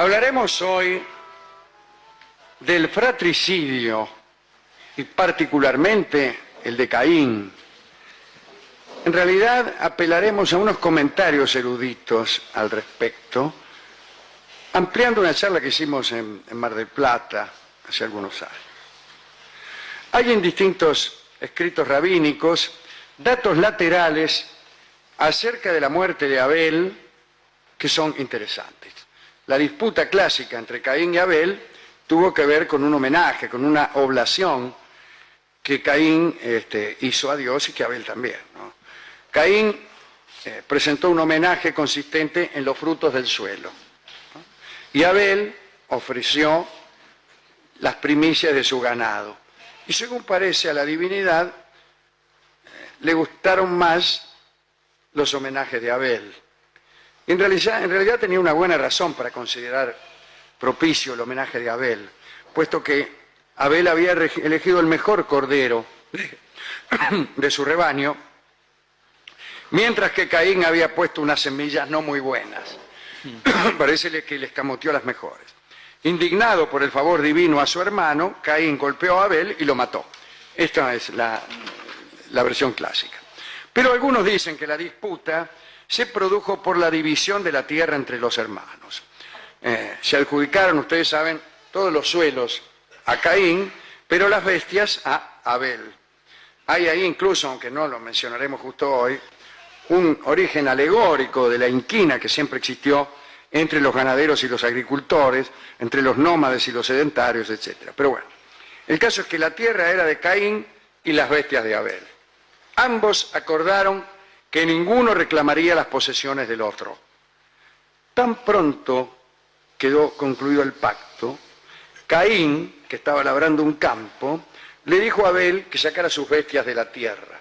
Hablaremos hoy del fratricidio y particularmente el de Caín. En realidad apelaremos a unos comentarios eruditos al respecto, ampliando una charla que hicimos en Mar del Plata hace algunos años. Hay en distintos escritos rabínicos datos laterales acerca de la muerte de Abel que son interesantes. La disputa clásica entre Caín y Abel tuvo que ver con un homenaje, con una oblación que Caín hizo a Dios y que Abel también, ¿no? Caín presentó un homenaje consistente en los frutos del suelo, ¿no? Y Abel ofreció las primicias de su ganado. Y según parece a la divinidad, le gustaron más los homenajes de Abel. En realidad tenía una buena razón para considerar propicio el homenaje de Abel, puesto que Abel había elegido el mejor cordero de su rebaño, mientras que Caín había puesto unas semillas no muy buenas. Parece que le escamoteó las mejores. Indignado por el favor divino a su hermano, Caín golpeó a Abel y lo mató. Esta es la versión clásica. Pero algunos dicen que la disputa se produjo por la división de la tierra entre los hermanos. Se adjudicaron, ustedes saben, todos los suelos a Caín, pero las bestias a Abel. Hay ahí incluso, aunque no lo mencionaremos justo hoy, un origen alegórico de la inquina que siempre existió entre los ganaderos y los agricultores, entre los nómades y los sedentarios, etc. Pero bueno, el caso es que la tierra era de Caín y las bestias de Abel. Ambos acordaron que ninguno reclamaría las posesiones del otro. Tan pronto quedó concluido el pacto, Caín, que estaba labrando un campo, le dijo a Abel que sacara sus bestias de la tierra.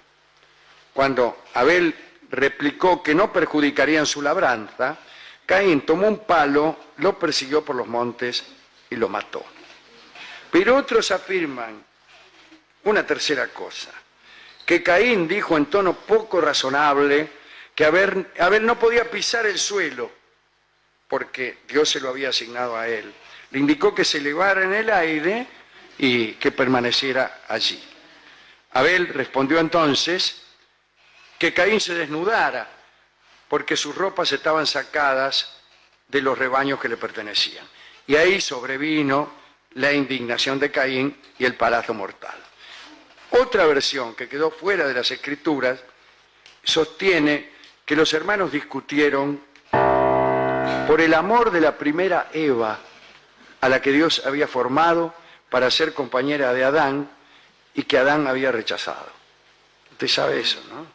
Cuando Abel replicó que no perjudicarían su labranza, Caín tomó un palo, lo persiguió por los montes y lo mató. Pero otros afirman una tercera cosa, que Caín dijo en tono poco razonable que Abel no podía pisar el suelo porque Dios se lo había asignado a él. Le indicó que se elevara en el aire y que permaneciera allí. Abel respondió entonces que Caín se desnudara porque sus ropas estaban sacadas de los rebaños que le pertenecían. Y ahí sobrevino la indignación de Caín y el palazo mortal. Otra versión que quedó fuera de las Escrituras sostiene que los hermanos discutieron por el amor de la primera Eva, a la que Dios había formado para ser compañera de Adán y que Adán había rechazado. Usted sabe eso, ¿no?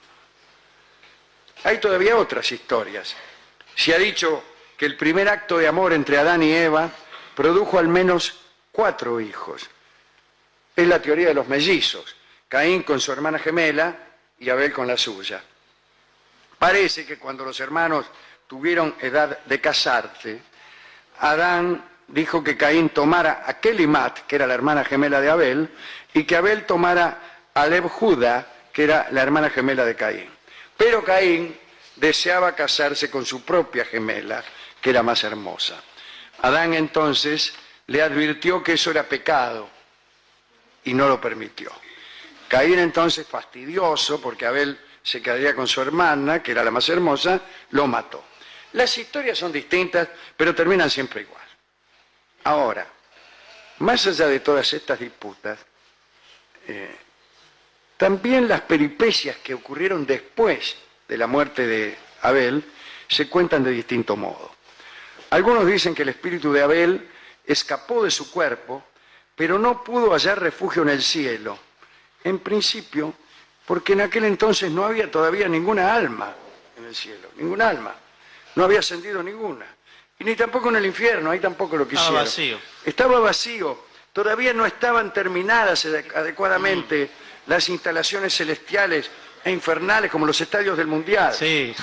Hay todavía otras historias. Se ha dicho que el primer acto de amor entre Adán y Eva produjo al menos 4 hijos. Es la teoría de los mellizos. Caín con su hermana gemela y Abel con la suya. Parece que cuando los hermanos tuvieron edad de casarse, Adán dijo que Caín tomara a Kelimat, que era la hermana gemela de Abel, y que Abel tomara a Lebjuda, que era la hermana gemela de Caín. Pero Caín deseaba casarse con su propia gemela, que era más hermosa. Adán entonces le advirtió que eso era pecado y no lo permitió. Caín entonces, fastidioso, porque Abel se quedaría con su hermana, que era la más hermosa, lo mató. Las historias son distintas, pero terminan siempre igual. Ahora, más allá de todas estas disputas, también las peripecias que ocurrieron después de la muerte de Abel se cuentan de distinto modo. Algunos dicen que el espíritu de Abel escapó de su cuerpo, pero no pudo hallar refugio en el cielo. En principio, porque en aquel entonces no había todavía ninguna alma en el cielo, ninguna alma. No había ascendido ninguna. Y ni tampoco en el infierno, ahí tampoco lo quisieron. Estaba vacío. Estaba vacío. Todavía no estaban terminadas adecuadamente las instalaciones celestiales e infernales como los estadios del Mundial. Sí.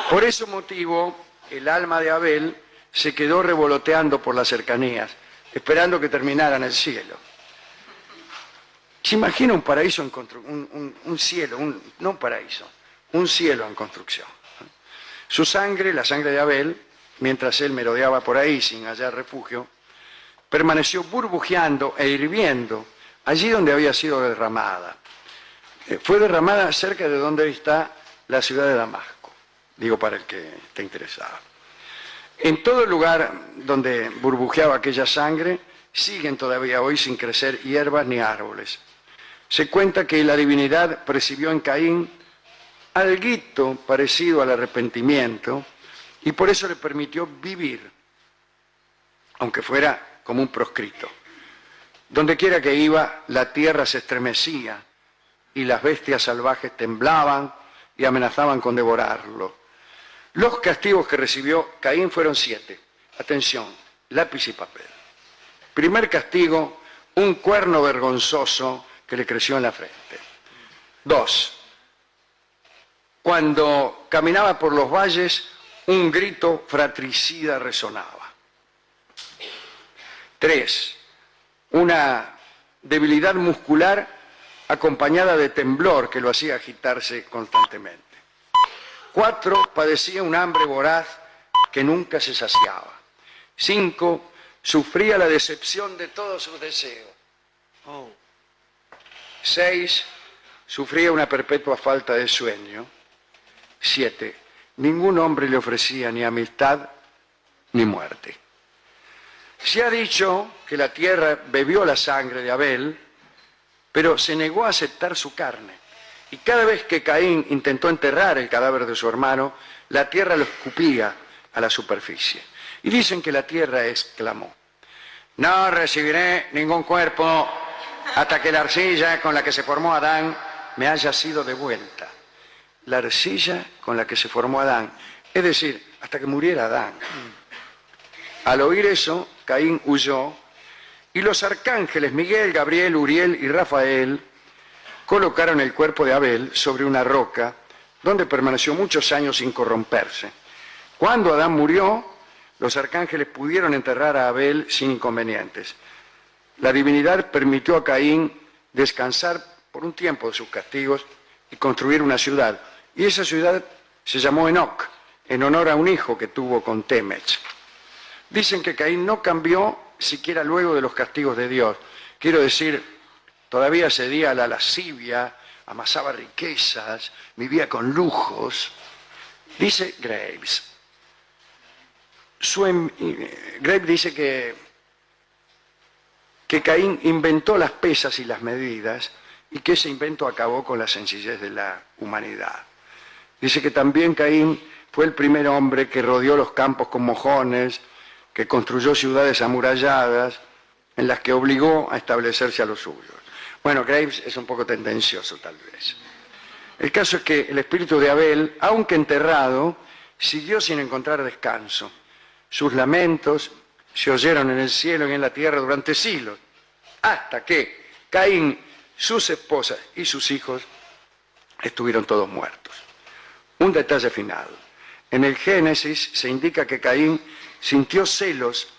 Por ese motivo, el alma de Abel se quedó revoloteando por las cercanías, esperando que terminara en el cielo. ¿Se imagina un paraíso en construcción? Un cielo, no un paraíso, un cielo en construcción. Su sangre, la sangre de Abel, mientras él merodeaba por ahí sin hallar refugio, permaneció burbujeando e hirviendo allí donde había sido derramada. Fue derramada cerca de donde está la ciudad de Damasco, digo para el que esté interesado. En todo lugar donde burbujeaba aquella sangre, siguen todavía hoy sin crecer hierbas ni árboles. Se cuenta que la divinidad percibió en Caín alguito parecido al arrepentimiento y por eso le permitió vivir, aunque fuera como un proscrito. Donde quiera que iba, la tierra se estremecía y las bestias salvajes temblaban y amenazaban con devorarlo. Los castigos que recibió Caín fueron 7. Atención, lápiz y papel. Primer castigo, un cuerno vergonzoso que le creció en la frente. 2. Cuando caminaba por los valles, un grito fratricida resonaba. 3. Una debilidad muscular acompañada de temblor que lo hacía agitarse constantemente. 4. Padecía un hambre voraz que nunca se saciaba. 5. Sufría la decepción de todos sus deseos. 6. Sufría una perpetua falta de sueño. 7. Ningún hombre le ofrecía ni amistad ni muerte. Se ha dicho que la tierra bebió la sangre de Abel, pero se negó a aceptar su carne. Y cada vez que Caín intentó enterrar el cadáver de su hermano, la tierra lo escupía a la superficie. Y dicen que la tierra exclamó: no recibiré ningún cuerpo hasta que la arcilla con la que se formó Adán me haya sido devuelta. La arcilla con la que se formó Adán, es decir, hasta que muriera Adán. Al oír eso, Caín huyó, y los arcángeles Miguel, Gabriel, Uriel y Rafael colocaron el cuerpo de Abel sobre una roca, donde permaneció muchos años sin corromperse. Cuando Adán murió, los arcángeles pudieron enterrar a Abel sin inconvenientes. La divinidad permitió a Caín descansar por un tiempo de sus castigos y construir una ciudad. Y esa ciudad se llamó Enoc, en honor a un hijo que tuvo con Temech. Dicen que Caín no cambió siquiera luego de los castigos de Dios. Quiero decir, todavía cedía a la lascivia, amasaba riquezas, vivía con lujos. Dice Graves. Graves dice que Caín inventó las pesas y las medidas y que ese invento acabó con la sencillez de la humanidad. Dice que también Caín fue el primer hombre que rodeó los campos con mojones, que construyó ciudades amuralladas, en las que obligó a establecerse a los suyos. Bueno, Graves es un poco tendencioso tal vez. El caso es que el espíritu de Abel, aunque enterrado, siguió sin encontrar descanso. Sus lamentos se oyeron en el cielo y en la tierra durante siglos, hasta que Caín, sus esposas y sus hijos estuvieron todos muertos. Un detalle final. En el Génesis se indica que Caín sintió celos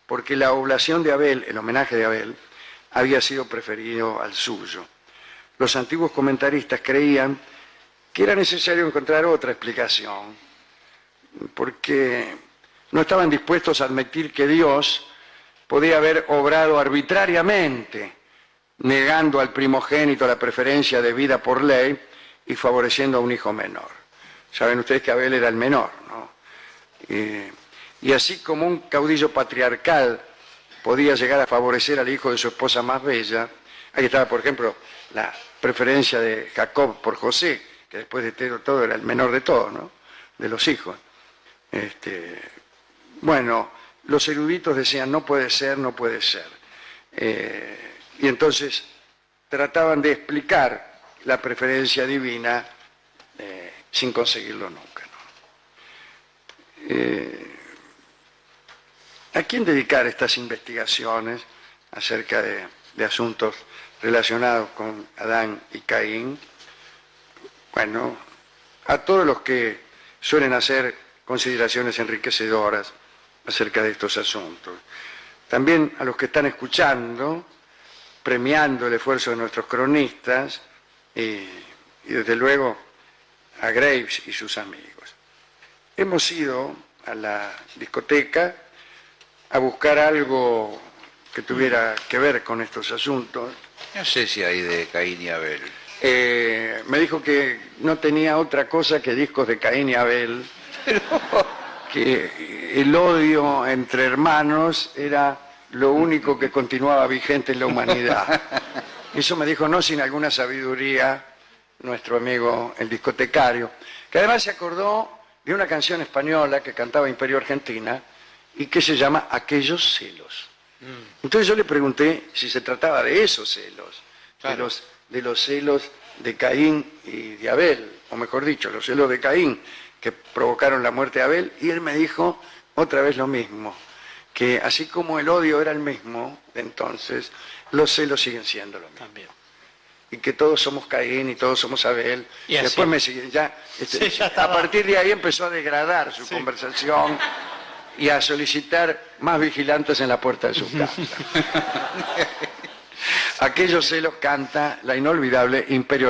porque la oblación de Abel, el homenaje de Abel, había sido preferido al suyo. Los antiguos comentaristas creían que era necesario encontrar otra explicación, porque no estaban dispuestos a admitir que Dios podía haber obrado arbitrariamente, negando al primogénito la preferencia de vida por ley y favoreciendo a un hijo menor. Saben ustedes que Abel era el menor, ¿no? Y así como un caudillo patriarcal podía llegar a favorecer al hijo de su esposa más bella, ahí estaba, por ejemplo, la preferencia de Jacob por José, que después de todo era el menor de todos, ¿no? De los hijos. Bueno, los eruditos decían, no puede ser, no puede ser. Y entonces trataban de explicar la preferencia divina sin conseguirlo nunca, ¿no? ¿A quién dedicar estas investigaciones acerca de asuntos relacionados con Adán y Caín? Bueno, a todos los que suelen hacer consideraciones enriquecedoras acerca de estos asuntos. También a los que están escuchando, premiando el esfuerzo de nuestros cronistas y desde luego a Graves y sus amigos. Hemos sido a la discoteca a buscar algo que tuviera que ver con estos asuntos. No sé si hay de Caín y Abel. Me dijo que no tenía otra cosa que discos de Caín y Abel, que el odio entre hermanos era lo único que continuaba vigente en la humanidad. Eso me dijo no sin alguna sabiduría nuestro amigo el discotecario, que además se acordó de una canción española que cantaba Imperio Argentina y que se llama Aquellos celos. Entonces yo le pregunté si se trataba de esos celos, claro, de los celos de Caín y de Abel, o mejor dicho, los celos de Caín que provocaron la muerte de Abel, y él me dijo otra vez lo mismo, que así como el odio era el mismo de entonces, los celos siguen siendo lo mismo. También. Y que todos somos Caín y todos somos Abel. Y después me sigue, a partir de ahí empezó a degradar su conversación y a solicitar más vigilantes en la puerta de su casa. Aquellos celos canta la inolvidable Imperio Argentino.